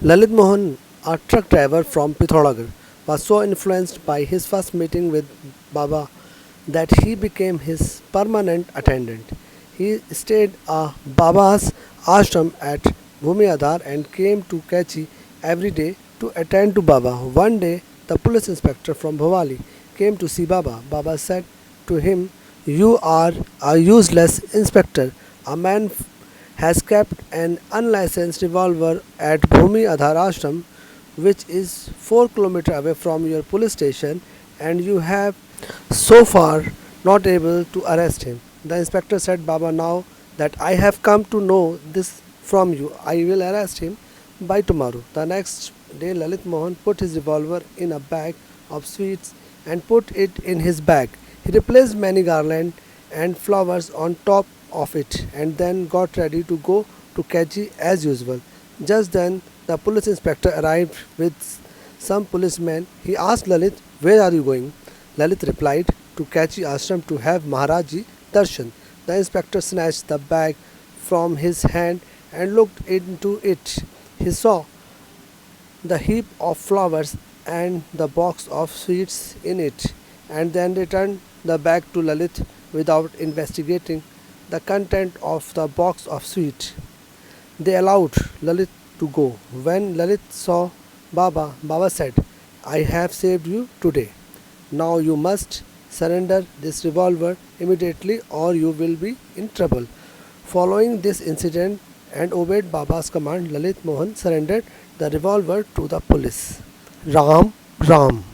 Lalit Mohan, a truck driver from Pithoragar, was so influenced by his first meeting with Baba that he became his permanent attendant. He stayed at Baba's ashram at Bhumi and came to Kachi every day to attend to Baba. One day, the police inspector from Bhavali came to see Baba. Baba said to him, "You are a useless inspector. A man has kept an unlicensed revolver at Bhumi Adhar Ashram, which is 4 kilometers away from your police station, and you have so far not able to arrest him." The inspector said, "Baba, now that I have come to know this from you, I will arrest him by tomorrow." The next day, Lalit Mohan put his revolver in a bag of sweets and put it in his bag. He replaced many garlands and flowers on top of it and then got ready to go to Kachi as usual. Just then, the police inspector arrived with some policemen. He asked Lalit, "Where are you going?" Lalit replied, "To Kachi Ashram to have Maharaji Darshan." The inspector snatched the bag from his hand and looked into it. He saw the heap of flowers and the box of sweets in it, and then returned the bag to Lalit without investigating the content of the box of sweets. They allowed Lalit to go. When Lalit saw Baba, Baba said, "I have saved you today. Now you must surrender this revolver immediately or you will be in trouble." Following this incident and obeyed Baba's command, Lalit Mohan surrendered the revolver to the police. Ram Ram.